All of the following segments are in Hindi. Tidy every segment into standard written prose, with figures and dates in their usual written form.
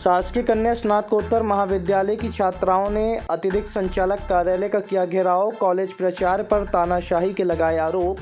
शासकीय कन्या स्नातकोत्तर महाविद्यालय की छात्राओं ने अतिरिक्त संचालक कार्यालय का किया घेराव। कॉलेज प्राचार्य पर तानाशाही के लगाए आरोप।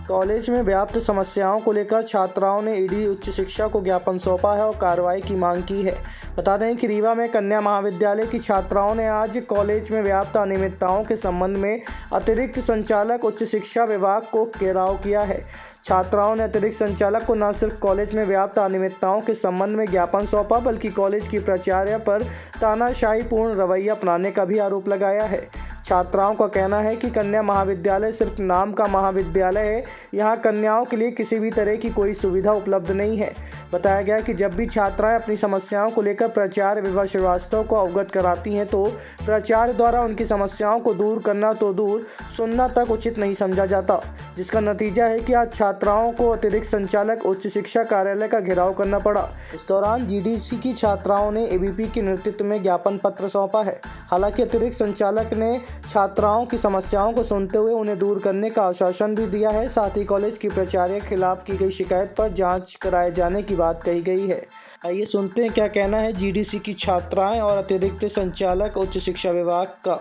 कॉलेज में व्याप्त समस्याओं को लेकर छात्राओं ने ईडी उच्च शिक्षा को ज्ञापन सौंपा है और कार्रवाई की मांग की है। बता दें कि रीवा में कन्या महाविद्यालय की छात्राओं ने आज कॉलेज में व्याप्त अनियमितताओं के संबंध में अतिरिक्त संचालक उच्च शिक्षा विभाग को घेराव किया है। छात्राओं ने अतिरिक्त संचालक को न सिर्फ कॉलेज में व्याप्त अनियमितताओं के संबंध में ज्ञापन सौंपा, बल्कि कॉलेज की प्राचार्य पर तानाशाहीपूर्ण रवैया अपनाने का भी आरोप लगाया है। छात्राओं का कहना है कि कन्या महाविद्यालय सिर्फ नाम का महाविद्यालय है, यहाँ कन्याओं के लिए किसी भी तरह की कोई सुविधा उपलब्ध नहीं है। बताया गया कि जब भी छात्राएं अपनी समस्याओं को लेकर प्राचार्य विभा श्रीवास्तव को अवगत कराती हैं तो प्राचार्य द्वारा उनकी समस्याओं को दूर करना तो दूर, सुनना तक उचित नहीं समझा जाता, जिसका नतीजा है कि आज छात्राओं को अतिरिक्त संचालक उच्च शिक्षा कार्यालय का घेराव करना पड़ा। इस दौरान जीडीसी की छात्राओं ने एबीपी के नेतृत्व में ज्ञापन पत्र सौंपा है। हालांकि अतिरिक्त संचालक ने छात्राओं की समस्याओं को सुनते हुए उन्हें दूर करने का आश्वासन भी दिया है। साथ ही कॉलेज की प्राचार्य के खिलाफ की गई शिकायत पर जांच कराए जाने की बात कही गई है। आइए सुनते हैं क्या कहना है जीडीसी की छात्राएं और अतिरिक्त संचालक उच्च शिक्षा विभाग का।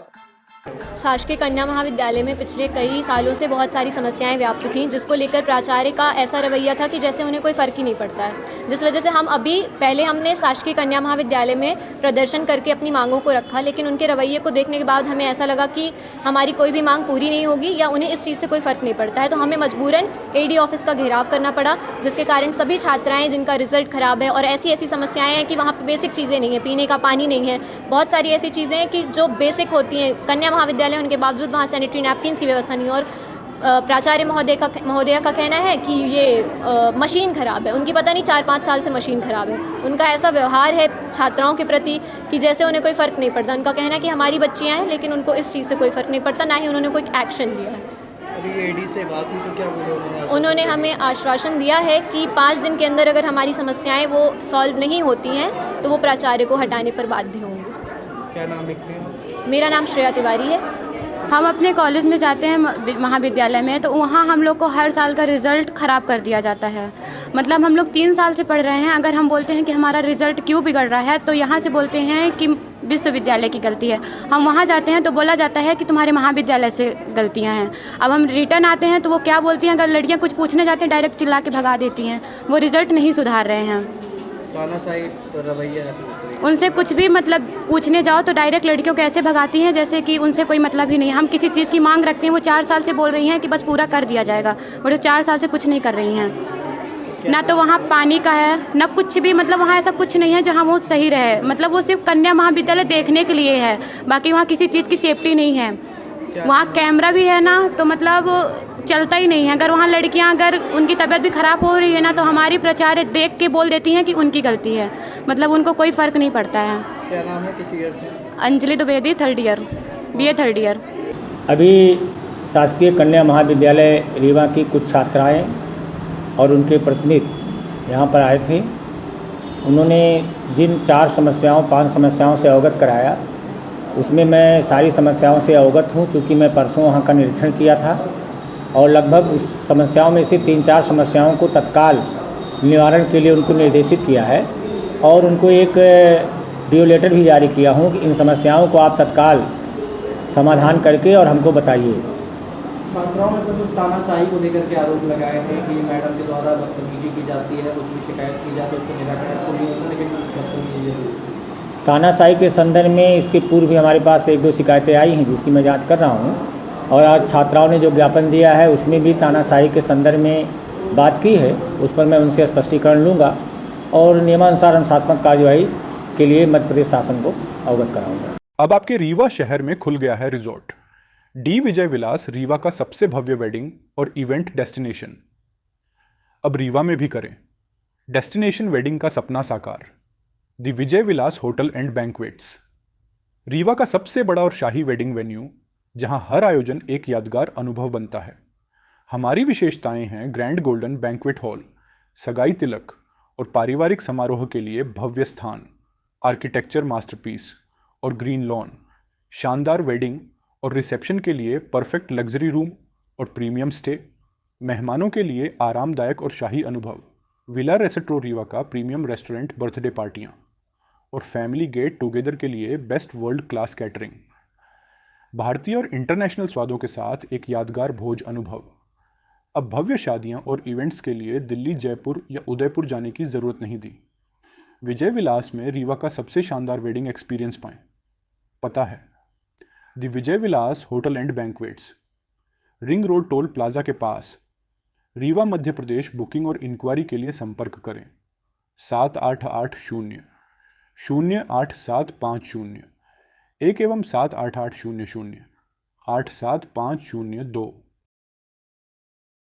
शासकीय कन्या महाविद्यालय में पिछले कई सालों से बहुत सारी समस्याएं व्याप्त थीं, जिसको लेकर प्राचार्य का ऐसा रवैया था कि जैसे उन्हें कोई फ़र्क ही नहीं पड़ता है, जिस वजह से हमने शासकीय कन्या महाविद्यालय में प्रदर्शन करके अपनी मांगों को रखा, लेकिन उनके रवैये को देखने के बाद हमें ऐसा लगा कि हमारी कोई भी मांग पूरी नहीं होगी या उन्हें इस चीज़ से कोई फ़र्क नहीं पड़ता है, तो हमें मजबूरन एडी ऑफिस का घेराव करना पड़ा, जिसके कारण सभी छात्राएँ जिनका रिजल्ट ख़राब है और ऐसी समस्याएँ हैं कि वहाँ पर बेसिक चीज़ें नहीं हैं, पीने का पानी नहीं है, बहुत सारी ऐसी चीज़ें हैं कि जो बेसिक होती हैं। कन्या महाविद्यालय होने के बावजूद वहाँ सैनिटरी नैपकिन्स की व्यवस्था नहीं है और प्राचार्य महोदया का कहना है कि ये मशीन ख़राब है। उनकी पता नहीं 4-5 साल से मशीन ख़राब है। उनका ऐसा व्यवहार है छात्राओं के प्रति कि जैसे उन्हें कोई फ़र्क नहीं पड़ता। उनका कहना है कि हमारी बच्चियाँ हैं, लेकिन उनको इस चीज़ से कोई फ़र्क नहीं पड़ता, ना ही उन्होंने कोई एक्शन लिया है। अभी एडी से बात हुई तो क्या बोले उन्होंने हमें आश्वासन दिया है कि 5 दिन के अंदर अगर हमारी समस्याएँ वो सॉल्व नहीं होती हैं तो वो प्राचार्य को हटाने पर बाध्य होंगे। क्या नाम लिखते हैं? मेरा नाम श्रेया तिवारी है। हम अपने कॉलेज में जाते हैं महाविद्यालय में, तो वहाँ हम लोग को हर साल का रिज़ल्ट ख़राब कर दिया जाता है। मतलब हम लोग 3 साल से पढ़ रहे हैं, अगर हम बोलते हैं कि हमारा रिज़ल्ट क्यों बिगड़ रहा है तो यहाँ से बोलते हैं कि विश्वविद्यालय की गलती है। हम वहाँ जाते हैं तो बोला जाता है कि तुम्हारे महाविद्यालय से गलतियाँ हैं। अब हम रिटर्न आते हैं तो वो क्या बोलती हैं, अगर लड़कियाँ कुछ पूछने जाते हैं डायरेक्ट चिल्ला के भगा देती हैं, वो रिज़ल्ट नहीं सुधार रहे हैं। तानाशाही रवैया है। उनसे कुछ भी मतलब पूछने जाओ तो डायरेक्ट लड़कियों को ऐसे भगाती हैं जैसे कि उनसे कोई मतलब ही नहीं है। हम किसी चीज़ की मांग रखते हैं, वो 4 साल से बोल रही हैं कि बस पूरा कर दिया जाएगा, और 4 साल से कुछ नहीं कर रही हैं। ना तो वहाँ पानी का है, ना कुछ भी, मतलब वहाँ ऐसा कुछ नहीं है जहाँ वो सही रहे। मतलब वो सिर्फ कन्या महाविद्यालय देखने के लिए है, बाकी वहाँ किसी चीज़ की सेफ्टी नहीं है। वहाँ कैमरा भी है ना, तो मतलब चलता ही नहीं है। अगर वहाँ लड़कियाँ अगर उनकी तबीयत भी ख़राब हो रही है ना, तो हमारी प्राचार्य देख के बोल देती हैं कि उनकी गलती है। मतलब उनको कोई फ़र्क नहीं पड़ता है। क्या नाम है, किस ईयर से? Anjali Dwivedi, 3rd year, BA 3rd year. अभी शासकीय कन्या महाविद्यालय रीवा की कुछ छात्राएं और उनके प्रतिनिधि यहाँ पर आए थे। उन्होंने जिन 5 समस्याओं से अवगत कराया, उसमें मैं सारी समस्याओं से अवगत हूँ, चूँकि मैं परसों वहाँ का निरीक्षण किया था और लगभग उस समस्याओं में से 3-4 समस्याओं को तत्काल निवारण के लिए उनको निर्देशित किया है और उनको एक ड्यू लेटर भी जारी किया हूँ कि इन समस्याओं को आप तत्काल समाधान करके और हमको बताइए। छात्राओं ने सब तानाशाही को लेकर के आरोप लगाए हैं कि मैडम के द्वारा बदतमीजी की जाती है, उसकी शिकायत की जाती है, उसको निराकरण को नहीं होता, लेकिन बदतमीजी तानाशाही के संदर्भ में इसके पूर्व भी हमारे पास 1-2 शिकायतें आई हैं जिसकी मैं जांच कर रहा हूं, और आज छात्राओं ने जो ज्ञापन दिया है उसमें भी तानाशाही के संदर्भ में बात की है। उस पर मैं उनसे स्पष्टीकरण लूँगा और नियमानुसार अनुशासनात्मक कार्यवाही के लिए मध्य प्रदेश शासन को अवगत कराऊँगा। अब आपके रीवा शहर में खुल गया है रिजॉर्ट डी विजय विलास, रीवा का सबसे भव्य वेडिंग और इवेंट डेस्टिनेशन। अब रीवा में भी करें डेस्टिनेशन वेडिंग का सपना साकार। The Vijay Vilas hotel and banquets, Rewa का सबसे बड़ा और शाही वेडिंग वेन्यू, जहां हर आयोजन एक यादगार अनुभव बनता है। हमारी विशेषताएं हैं ग्रैंड गोल्डन बैंक्वेट हॉल, सगाई तिलक और पारिवारिक समारोह के लिए भव्य स्थान, आर्किटेक्चर मास्टरपीस और ग्रीन लॉन, शानदार वेडिंग और रिसेप्शन के लिए परफेक्ट लग्जरी रूम और प्रीमियम स्टे, मेहमानों के लिए आरामदायक और शाही अनुभव, विला रेस्टोरेंट रीवा का प्रीमियम रेस्टोरेंट बर्थडे पार्टियाँ और फैमिली गेट टुगेदर के लिए बेस्ट वर्ल्ड क्लास कैटरिंग। भारतीय और इंटरनेशनल स्वादों के साथ एक यादगार भोज अनुभव। अब भव्य शादियां और इवेंट्स के लिए दिल्ली, जयपुर या उदयपुर जाने की ज़रूरत नहीं थी। विजय विलास में रीवा का सबसे शानदार वेडिंग एक्सपीरियंस पाएं। पता है the Vijay Vilas hotel and banquets, ring road toll plaza के पास, रीवा, मध्य प्रदेश। बुकिंग और इंक्वायरी के लिए संपर्क करें 7880-08750 1 एवं 7880087502।